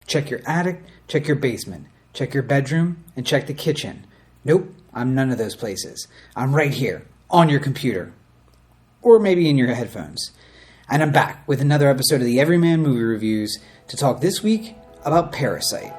Check your attic, check your basement, check your bedroom, and check the kitchen. Nope, I'm none of those places. I'm right here, on your computer. Or maybe in your headphones. And I'm back with another episode of the Everyman Movie Reviews to talk this week about Parasite.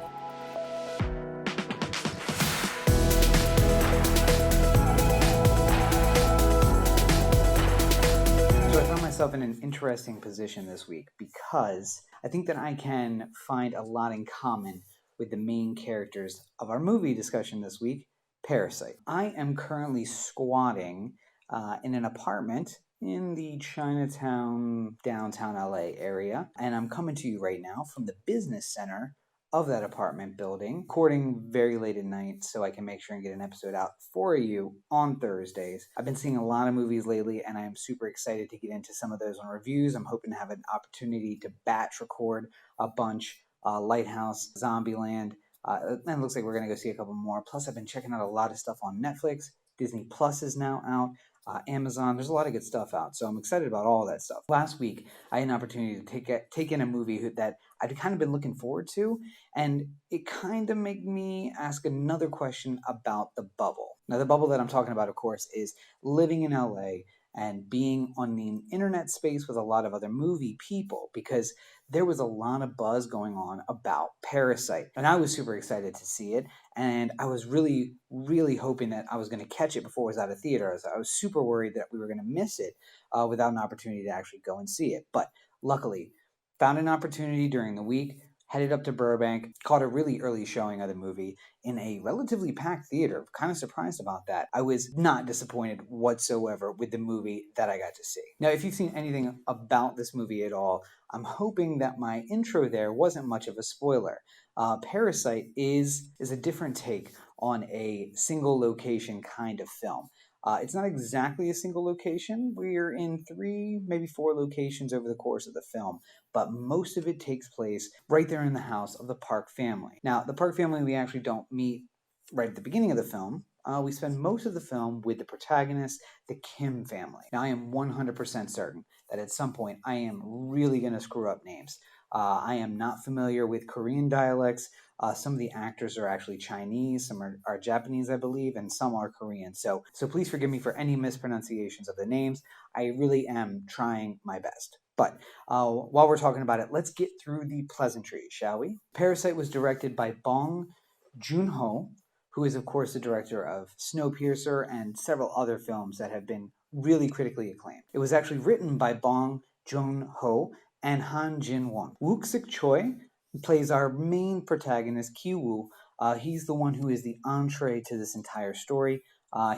So I found myself in an interesting position this week because I think that I can find a lot in common with the main characters of our movie discussion this week, Parasite. I am currently squatting in an apartment in the Chinatown, downtown LA area, and I'm coming to you right now from the business center of that apartment building, recording very late at night so I can make sure and get an episode out for you on Thursdays. I've been seeing a lot of movies lately, and I am super excited to get into some of those on reviews. I'm hoping to have an opportunity to batch record a bunch, Lighthouse, Zombieland, and it looks like we're going to go see a couple more. Plus, I've been checking out a lot of stuff on Netflix. Disney Plus is now out. Amazon, there's a lot of good stuff out, so I'm excited about all of that stuff. Last week, I had an opportunity to take in a movie that I'd kind of been looking forward to, and it kind of made me ask another question about the bubble. Now, the bubble that I'm talking about, of course, is living in LA and being on the internet space with a lot of other movie people, because there was a lot of buzz going on about Parasite, and I was super excited to see it, and I was really, really hoping that I was going to catch it before it was out of theaters. I was super worried that we were going to miss it without an opportunity to actually go and see it, but luckily, found an opportunity during the week, headed up to Burbank, caught a really early showing of the movie in a relatively packed theater. Kind of surprised about that. I was not disappointed whatsoever with the movie that I got to see. Now, if you've seen anything about this movie at all, I'm hoping that my intro there wasn't much of a spoiler. Parasite is a different take on a single location kind of film. It's not exactly a single location. We're in 3, maybe 4 locations over the course of the film, but most of it takes place right there in the house of the Park family. Now, the Park family we actually don't meet right at the beginning of the film. We spend most of the film with the protagonist, the Kim family. Now, I am 100% certain that at some point I am really going to screw up names. I am not familiar with Korean dialects. Some of the actors are actually Chinese, some are Japanese, I believe, and some are Korean. So please forgive me for any mispronunciations of the names. I really am trying my best. But while we're talking about it, let's get through the pleasantries, shall we? Parasite was directed by Bong Joon-ho, who is, of course, the director of Snowpiercer and several other films that have been really critically acclaimed. It was actually written by Bong Joon-ho and Hye-jin. Wook-sik Choi plays our main protagonist, Ki-woo. He's the one who is the entree to this entire story.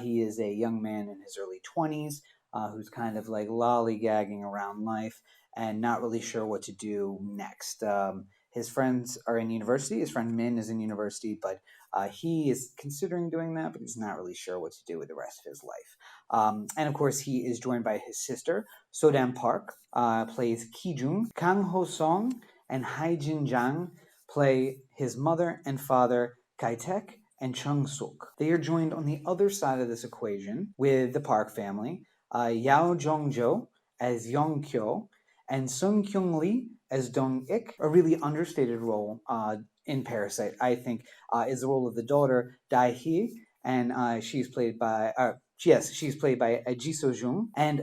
He is a young man in his early 20s who's kind of like lollygagging around life and not really sure what to do next. His friends are in university. His friend Min is in university, but he is considering doing that, but he's not really sure what to do with the rest of his life. And of course, he is joined by his sister, So-dam Park, plays Ki-jung. Kang-ho Song and Hye-jin play his mother and father, Kai-tek and Chung-suk. They are joined on the other side of this equation with the Park family, Yeo-jeong as Yong-kyo, and Sun-kyun Lee as Dong-ik. A really understated role in Parasite, I think, is the role of the daughter, Dae-hee, and she's played by Ji So-jung, and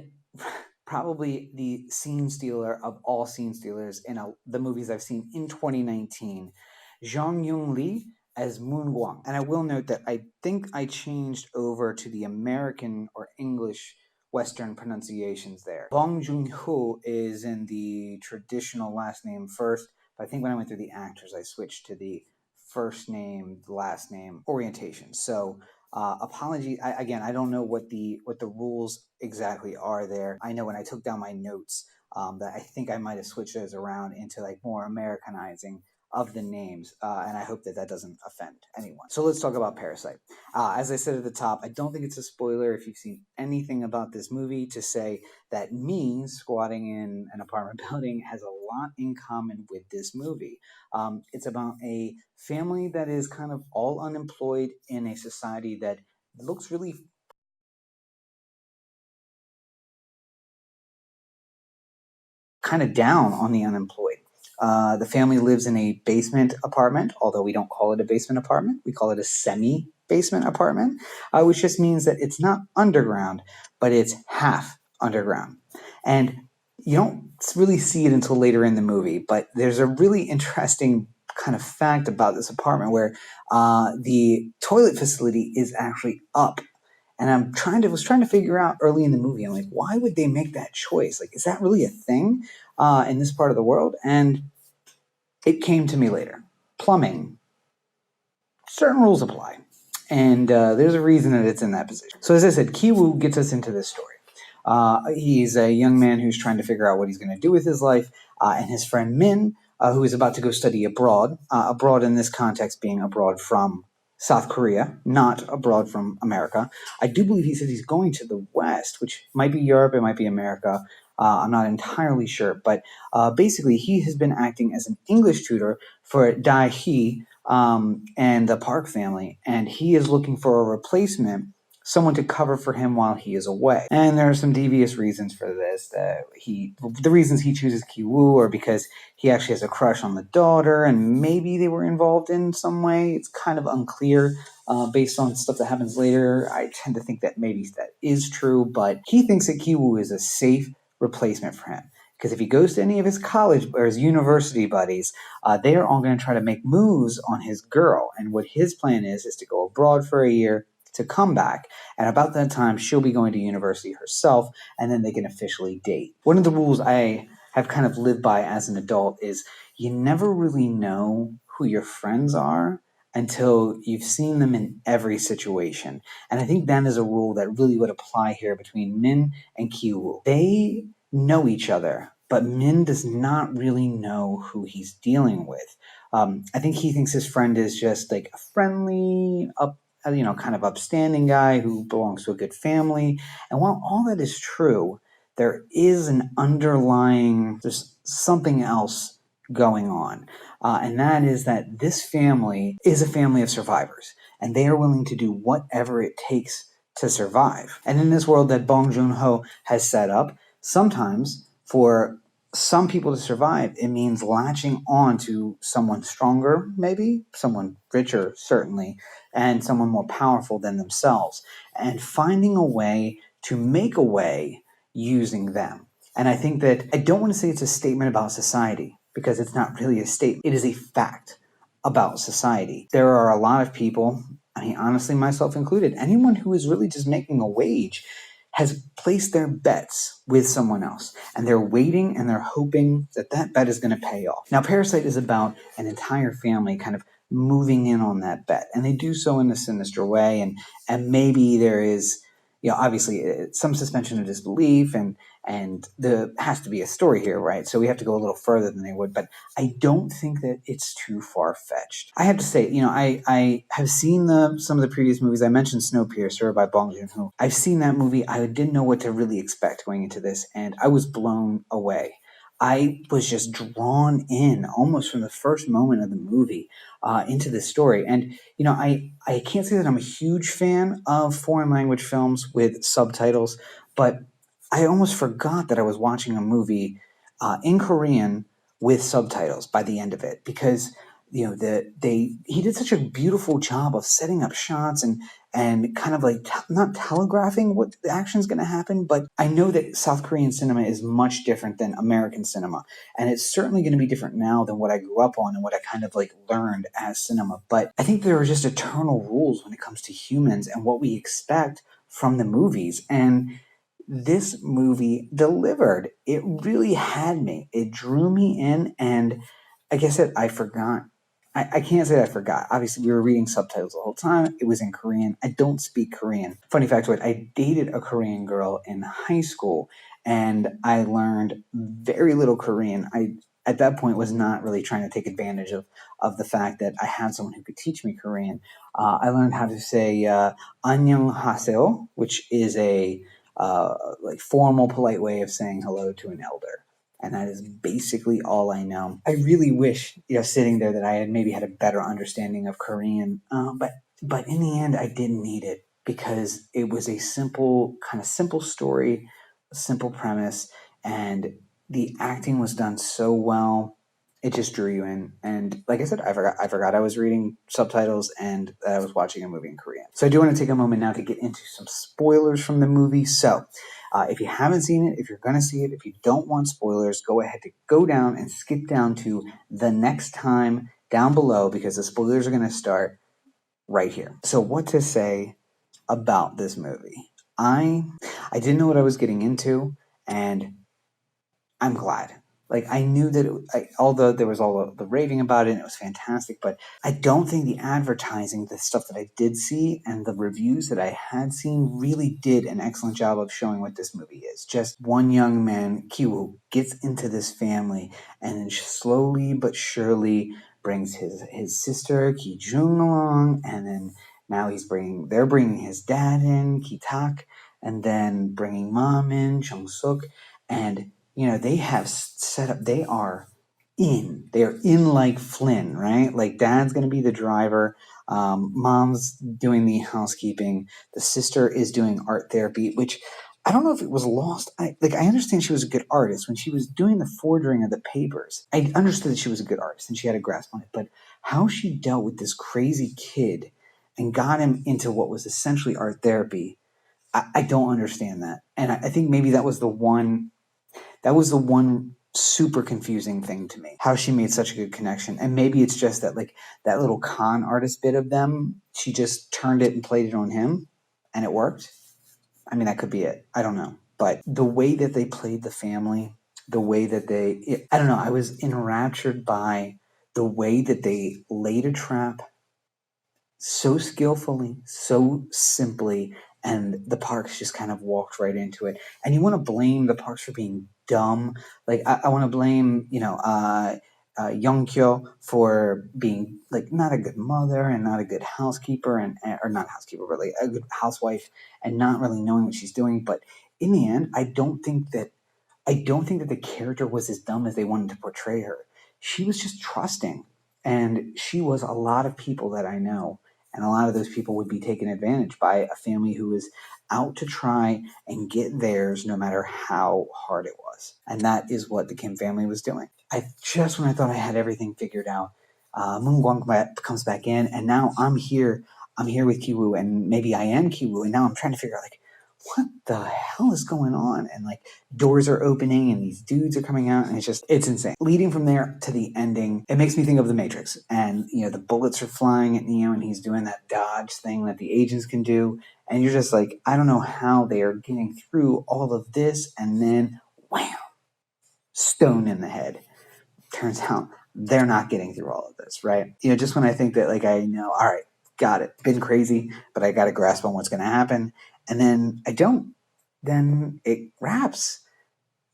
probably the scene stealer of all scene stealers in the movies I've seen in 2019, Jeong-eun Lee as Moon Gwang. And I will note that I think I changed over to the American or English Western pronunciations there. Bong Joon-ho is in the traditional last name first, but I think when I went through the actors, I switched to the first name, last name orientation. So apology. Again, I don't know what the rules exactly are there. I know when I took down my notes that I think I might have switched those around into like more Americanizing of the names, and I hope that doesn't offend anyone. So let's talk about Parasite. As I said at the top, I don't think it's a spoiler if you've seen anything about this movie to say that me squatting in an apartment building has a lot in common with this movie. It's about a family that is kind of all unemployed in a society that looks really kind of down on the unemployed. The family lives in a basement apartment, although we don't call it a basement apartment. We call it a semi-basement apartment, which just means that it's not underground, but it's half underground. And you don't really see it until later in the movie, but there's a really interesting kind of fact about this apartment where the toilet facility is actually up. And was trying to figure out early in the movie, I'm like, why would they make that choice? Like, is that really a thing in this part of the world? And it came to me later. Plumbing, certain rules apply. And there's a reason that it's in that position. So as I said, Ki-woo gets us into this story. He's a young man who's trying to figure out what he's going to do with his life, and his friend Min, who is about to go study abroad, abroad in this context being abroad from South Korea, not abroad from America. I do believe he said he's going to the West, which might be Europe, it might be America. I'm not entirely sure, but basically he has been acting as an English tutor for Dae-hee and the Park family, and he is looking for a replacement, someone to cover for him while he is away. And there are some devious reasons for this. The reasons he chooses Ki-woo are because he actually has a crush on the daughter, and maybe they were involved in some way. It's kind of unclear based on stuff that happens later. I tend to think that maybe that is true, but he thinks that Ki-woo is a safe replacement for him. Because if he goes to any of his college or his university buddies, they are all going to try to make moves on his girl. And what his plan is to go abroad for a year, to come back, and about that time she'll be going to university herself, and then they can officially date. One of the rules I have kind of lived by as an adult is you never really know who your friends are until you've seen them in every situation. And I think that is a rule that really would apply here between Min and Ki-woo. They know each other, but Min does not really know who he's dealing with. I think he thinks his friend is just like a friendly, kind of upstanding guy who belongs to a good family. And while all that is true, there is there's something else going on. And that is that this family is a family of survivors, and they are willing to do whatever it takes to survive. And in this world that Bong Joon-ho has set up, sometimes for some people to survive, it means latching on to someone stronger, maybe, someone richer, certainly, and someone more powerful than themselves, and finding a way to make a way using them. And I think that I don't want to say it's a statement about society, because it's not really a statement. It is a fact about society. There are a lot of people, I mean, honestly, myself included, anyone who is really just making a wage has placed their bets with someone else, and they're waiting and they're hoping that that bet is going to pay off. Now, Parasite is about an entire family kind of moving in on that bet, and they do so in a sinister way, and maybe there is, obviously some suspension of disbelief, and there has to be a story here, right? So we have to go a little further than they would, but I don't think that it's too far-fetched. I have to say, I have seen some of the previous movies. I mentioned Snowpiercer by Bong Joon-ho. I've seen that movie. I didn't know what to really expect going into this, and I was blown away. I was just drawn in almost from the first moment of the movie into this story. And, I can't say that I'm a huge fan of foreign language films with subtitles, but I almost forgot that I was watching a movie in Korean with subtitles by the end of it, because he did such a beautiful job of setting up shots and kind of like not telegraphing what the action is going to happen. But I know that South Korean cinema is much different than American cinema, and it's certainly going to be different now than what I grew up on and what I kind of like learned as cinema. But I think there are just eternal rules when it comes to humans and what we expect from the movies, and this movie delivered. It really had me. It drew me in, and like I said, I forgot. I can't say that I forgot. Obviously, we were reading subtitles the whole time. It was in Korean. I don't speak Korean. Funny factoid, I dated a Korean girl in high school, and I learned very little Korean. I, at that point, was not really trying to take advantage of the fact that I had someone who could teach me Korean. I learned how to say 안녕하세요, which is a like formal, polite way of saying hello to an elder. And that is basically all I know. I really wish, sitting there, that I had maybe had a better understanding of Korean. But in the end, I didn't need it, because it was a simple story, a simple premise, and the acting was done so well. it just drew you in. And like I said, I forgot I was reading subtitles and that I was watching a movie in Korean. So I do want to take a moment now to get into some spoilers from the movie. So if you haven't seen it, if you're going to see it, if you don't want spoilers, go ahead to go down and skip down to the next time down below, because the spoilers are going to start right here. So what to say about this movie? I didn't know what I was getting into, and I'm glad. Like, I knew that although there was all the raving about it and it was fantastic, but I don't think the advertising, the stuff that I did see and the reviews that I had seen really did an excellent job of showing what this movie is. Just one young man, Kiwoo, gets into this family and then slowly but surely brings his sister, Ki-jung, along, and then now they're bringing his dad in, Ki-tak, and then bringing mom in, Jung-suk, and they have set up, they are in like Flynn, right? Like, dad's going to be the driver. Mom's doing the housekeeping. The sister is doing art therapy, which I don't know if it was lost. I understand she was a good artist. When she was doing the forging of the papers, I understood that she was a good artist and she had a grasp on it. But how she dealt with this crazy kid and got him into what was essentially art therapy, I don't understand that. And I think maybe that was the one super confusing thing to me, how she made such a good connection. And maybe it's just that, like, that little con artist bit of them, she just turned it and played it on him and it worked. I mean, that could be it. I don't know. But the way that they played the family, the way that I don't know, I was enraptured by the way that they laid a trap so skillfully, so simply, and the Parks just kind of walked right into it. And you want to blame the Parks for being dumb. Like, I want to blame, Young-kyo for being, like, not a good mother and not a good housekeeper, or not housekeeper, really a good housewife, and not really knowing what she's doing. But in the end, I don't think that the character was as dumb as they wanted to portray her. She was just trusting. And she was a lot of people that I know. And a lot of those people would be taken advantage by a family who was out to try and get theirs no matter how hard it was. And that is what the Kim family was doing. When I thought I had everything figured out, Moon Gwang comes back in, and now I'm here. I'm here with Kiwoo, and maybe I am Kiwoo, and now I'm trying to figure out, like, what the hell is going on? And, like, doors are opening and these dudes are coming out, and it's insane. Leading from there to the ending, it makes me think of The Matrix, and the bullets are flying at Neo and he's doing that dodge thing that the agents can do, and you're just like, I don't know how they are getting through all of this, and then wham, stone in the head. Turns out they're not getting through all of this, right? Just when I think that, like, I know, all right, got it, been crazy, but I got a grasp on what's going to happen, and then I don't, then it wraps.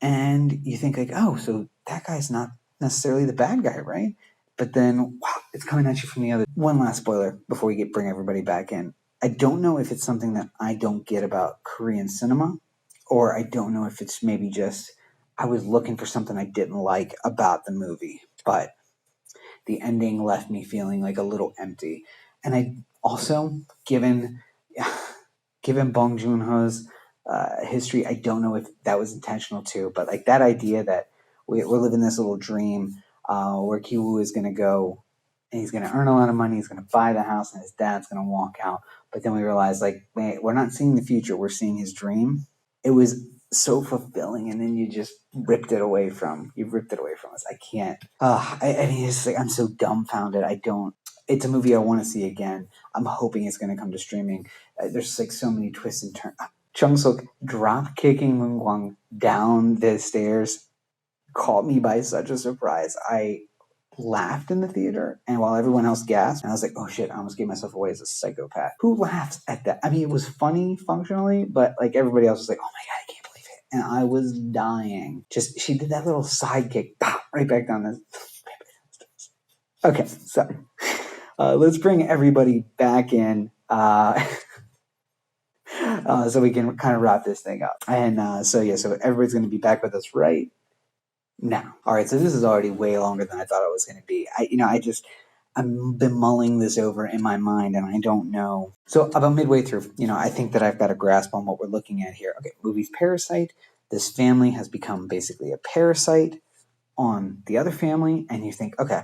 And you think, like, oh, so that guy's not necessarily the bad guy, right? But then, wow, it's coming at you from the other. One last spoiler before we bring everybody back in. I don't know if it's something that I don't get about Korean cinema, or I don't know if it's maybe just I was looking for something I didn't like about the movie. But the ending left me feeling like a little empty. And I also, given Bong Joon-ho's history, I don't know if that was intentional too, but, like, that idea that we're living this little dream where Kiwoo is going to go and he's going to earn a lot of money, he's going to buy the house, and his dad's going to walk out. But then we realize, like, wait, we're not seeing the future, we're seeing his dream. It was so fulfilling, and then you ripped it away from us. I can't. I mean, it's like I'm so dumbfounded. It's a movie I want to see again. I'm hoping it's going to come to streaming. There's, like, so many twists and turns. Chung-suk drop kicking Moon Gwang down the stairs caught me by such a surprise. I laughed in the theater, and while everyone else gasped, and I was like, oh shit, I almost gave myself away as a psychopath. Who laughs at that? I mean, it was funny functionally, but, like, everybody else was like, oh my god, I can't believe it. And I was dying. She did that little side kick, pop, right back down the. Okay, so let's bring everybody back in. So we can kind of wrap this thing up. And so everybody's going to be back with us right now. All right, so this is already way longer than I thought it was going to be. I've been mulling this over in my mind, and I don't know. So about midway through, I think that I've got a grasp on what we're looking at here. Okay, movie's Parasite. This family has become basically a parasite. on the other family and you think, okay,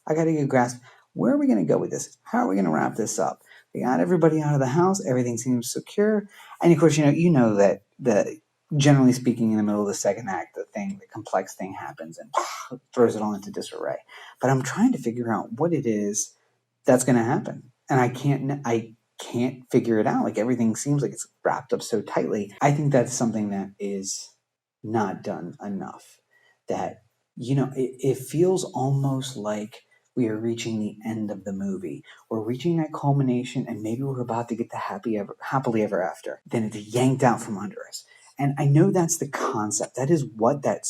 I got to get a grasp. Where are we going to go with this? How are we going to wrap this up? They got everybody out of the house. Everything seems secure. And of course, that generally speaking, in the middle of the second act, the complex thing happens and throws it all into disarray. But I'm trying to figure out what it is that's going to happen. And I can't figure it out. Like, everything seems like it's wrapped up so tightly. I think that's something that is not done enough. That, it feels almost like we are reaching the end of the movie. We're reaching that culmination, and maybe we're about to get the happily ever after. Then it's yanked out from under us. And I know that's the concept. That is what that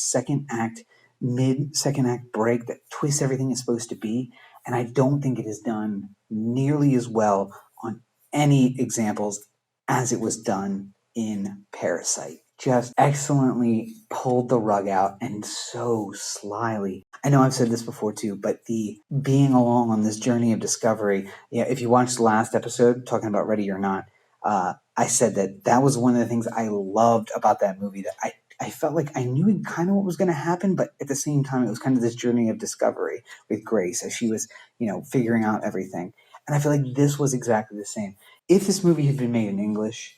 mid-second act break that twists everything is supposed to be. And I don't think it is done nearly as well on any examples as it was done in Parasite. Just excellently pulled the rug out, and so slyly. I know I've said this before too, but the being along on this journey of discovery, if you watched the last episode talking about Ready or Not, I said that was one of the things I loved about that movie, that I felt like I knew kind of what was going to happen, but at the same time, it was kind of this journey of discovery with Grace as she was, figuring out everything. And I feel like this was exactly the same. If this movie had been made in English,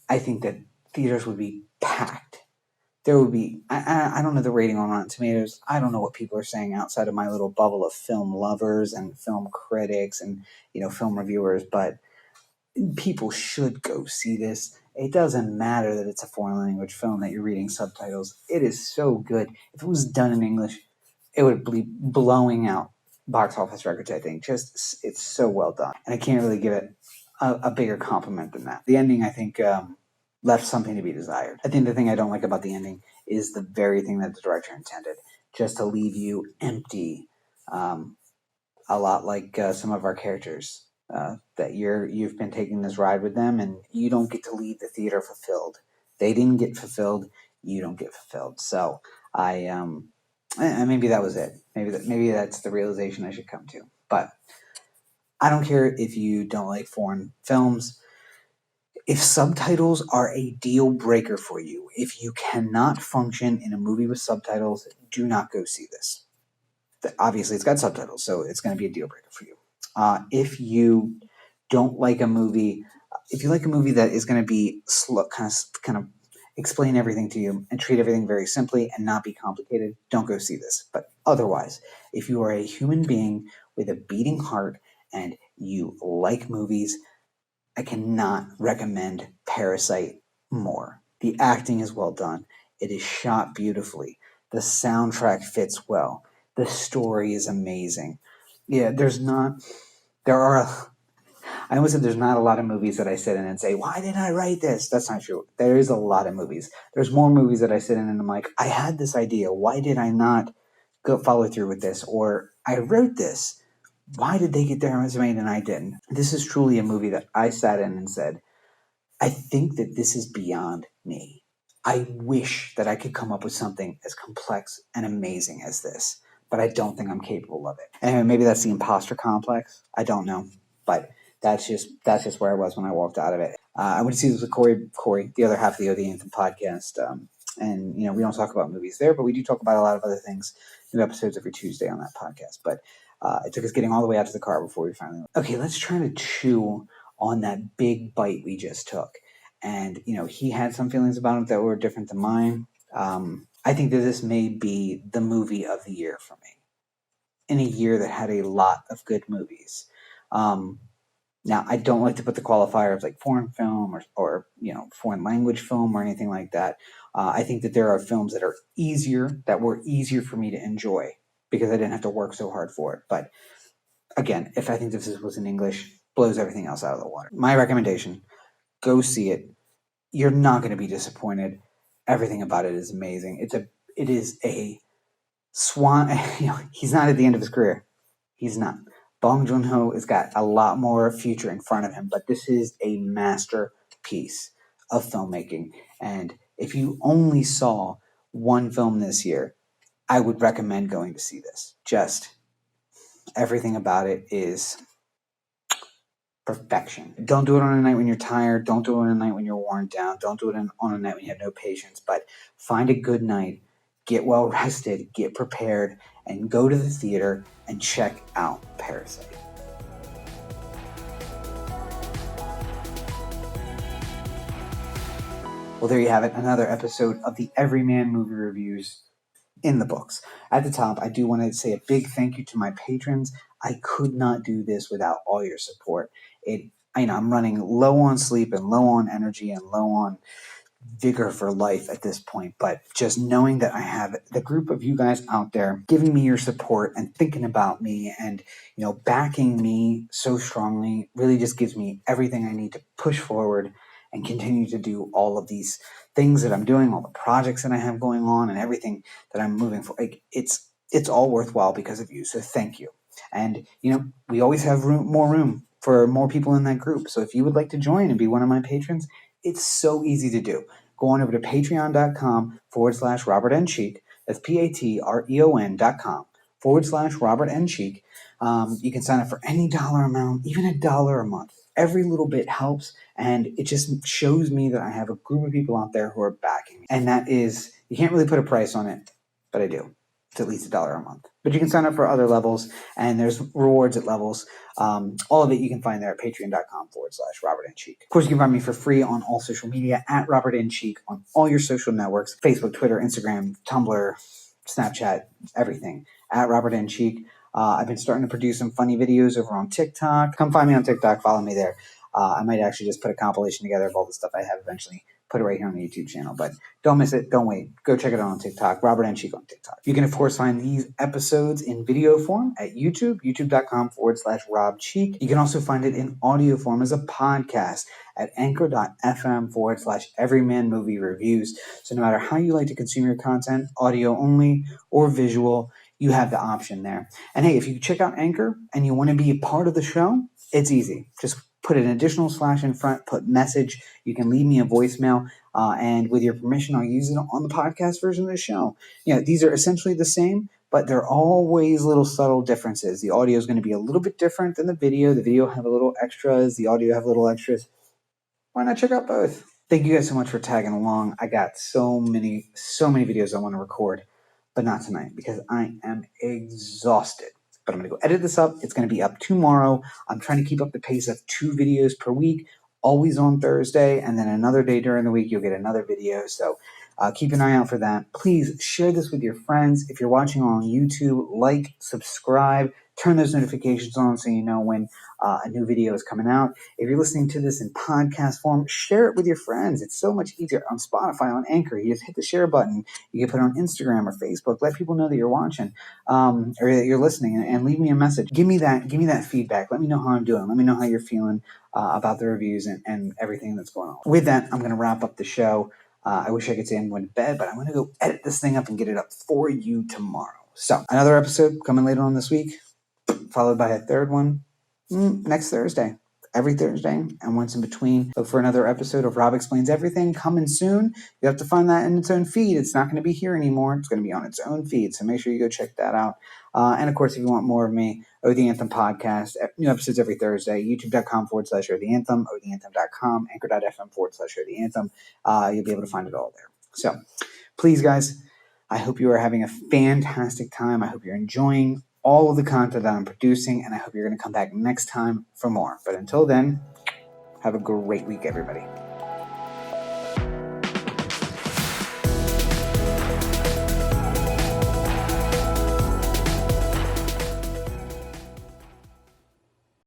I think that theaters would be packed. There would be, I don't know the rating on Rotten Tomatoes. I don't know what people are saying outside of my little bubble of film lovers and film critics and, film reviewers, but people should go see this. It doesn't matter that it's a foreign language film, that you're reading subtitles. It is so good. If it was done in English, it would be blowing out box office records, I think. Just, it's so well done. And I can't really give it a bigger compliment than that. The ending, I think, left something to be desired. I think the thing I don't like about the ending is the very thing that the director intended, just to leave you empty, a lot like some of our characters. That you've been taking this ride with them, and you don't get to leave the theater fulfilled. They didn't get fulfilled. You don't get fulfilled. So maybe that was it. Maybe that's the realization I should come to. But I don't care if you don't like foreign films. If subtitles are a deal breaker for you, if you cannot function in a movie with subtitles, do not go see this. Obviously, it's got subtitles, so it's going to be a deal breaker for you. If you don't like a movie, if you like a movie that is going to be slow, kind of explain everything to you and treat everything very simply and not be complicated, don't go see this. But otherwise, if you are a human being with a beating heart and you like movies, I cannot recommend Parasite more. The acting is well done. It is shot beautifully. The soundtrack fits well. The story is amazing. Yeah, I almost said there's not a lot of movies that I sit in and say, why did I write this? That's not true. There is a lot of movies. There's more movies that I sit in and I'm like, I had this idea. Why did I not go follow through with this? Or I wrote this. Why did they get their resume and I didn't? This is truly a movie that I sat in and said, I think that this is beyond me. I wish that I could come up with something as complex and amazing as this, but I don't think I'm capable of it. Anyway, maybe that's the imposter complex. I don't know, but that's just where I was when I walked out of it. I went to see this with Corey, the other half of the OD Anthem podcast, and we don't talk about movies there, but we do talk about a lot of other things. New episodes every Tuesday on that podcast, but it took us getting all the way out to the car before we finally. Okay, let's try to chew on that big bite we just took. And, he had some feelings about it that were different than mine. I think that this may be the movie of the year for me, in a year that had a lot of good movies. Now, I don't like to put the qualifier of like foreign film or foreign language film or anything like that. I think that there are films that were easier for me to enjoy because I didn't have to work so hard for it. But again, if I think this was in English, blows everything else out of the water. My recommendation, go see it. You're not going to be disappointed. Everything about it is amazing. It is a swan. He's not at the end of his career. He's not. Bong Joon-ho has got a lot more future in front of him, but this is a masterpiece of filmmaking. And if you only saw one film this year, I would recommend going to see this. Just everything about it is perfection. Don't do it on a night when you're tired. Don't do it on a night when you're worn down. Don't do it on a night when you have no patience. But find a good night. get well rested, get prepared, and go to the theater and check out Parasite. Well, there you have it, another episode of the Everyman Movie Reviews in the books. At the top, I do want to say a big thank you to my patrons. I could not do this without all your support. I'm running low on sleep and low on energy and low on vigor for life at this point, but just knowing that I have the group of you guys out there giving me your support and thinking about me and backing me so strongly really just gives me everything I need to push forward and continue to do all of these things that I'm doing, all the projects that I have going on and everything that I'm moving for. It's all worthwhile because of you, so thank you. And we always have more room for more people in that group, so if you would like to join and be one of my patrons, it's so easy to do. Go on over to patreon.com/Robert N. Cheek. That's patreon.com/Robert N. Cheek. You can sign up for any dollar amount, even $1 a month. Every little bit helps, and it just shows me that I have a group of people out there who are backing me. And that is, you can't really put a price on it, but I do. It's at least $1 a month. But you can sign up for other levels, and there's rewards at levels. All of it you can find there at patreon.com/Robert N. Cheek. Of course, you can find me for free on all social media at Robert N. Cheek on all your social networks: Facebook, Twitter, Instagram, Tumblr, Snapchat, everything at Robert N. Cheek. I've been starting to produce some funny videos over on TikTok. Come find me on TikTok. Follow me there. I might actually just put a compilation together of all the stuff I have eventually. Put it right here on the YouTube channel, but don't miss it. Don't wait. Go check it out on TikTok. Robert N. Cheek on TikTok. You can, of course, find these episodes in video form at YouTube, youtube.com/Rob Cheek. You can also find it in audio form as a podcast at anchor.fm/Everyman Movie Reviews. So no matter how you like to consume your content, audio only or visual, you have the option there. And hey, if you check out Anchor and you want to be a part of the show, it's easy. Just put an additional / in front, put message. You can leave me a voicemail, and with your permission, I'll use it on the podcast version of the show. These are essentially the same, but there are always little subtle differences. The audio is going to be a little bit different than the video. The video have a little extras. The audio have little extras. Why not check out both? Thank you guys so much for tagging along. I got so many videos I want to record, but not tonight because I am exhausted. But I'm going to go edit this up. It's going to be up tomorrow. I'm trying to keep up the pace of 2 videos per week, always on Thursday, and then another day during the week you'll get another video. So keep an eye out for that. Please share this with your friends. If you're watching on YouTube, like, subscribe, turn those notifications on so you know when a new video is coming out. If you're listening to this in podcast form, share it with your friends. It's so much easier on Spotify, on Anchor. You just hit the share button. You can put it on Instagram or Facebook. Let people know that you're watching or that you're listening, and leave me a message. Give me that feedback. Let me know how I'm doing. Let me know how you're feeling about the reviews and everything that's going on. With that, I'm going to wrap up the show. I wish I could say I'm going to bed, but I'm going to go edit this thing up and get it up for you tomorrow. So another episode coming later on this week, followed by a third one next Thursday. Every Thursday and once in between. Look for another episode of Rob Explains Everything coming soon. You have to find that in its own feed. It's not going to be here anymore. It's going to be on its own feed. So make sure you go check that out. And of course, if you want more of me, Oh the Anthem podcast, new episodes every Thursday, youtube.com/Oh the Anthem, ohtheanthem.com, anchor.fm/Oh the Anthem. You'll be able to find it all there. So please, guys, I hope you are having a fantastic time. I hope you're enjoying all of the content that I'm producing, and I hope you're going to come back next time for more. But until then, have a great week, everybody.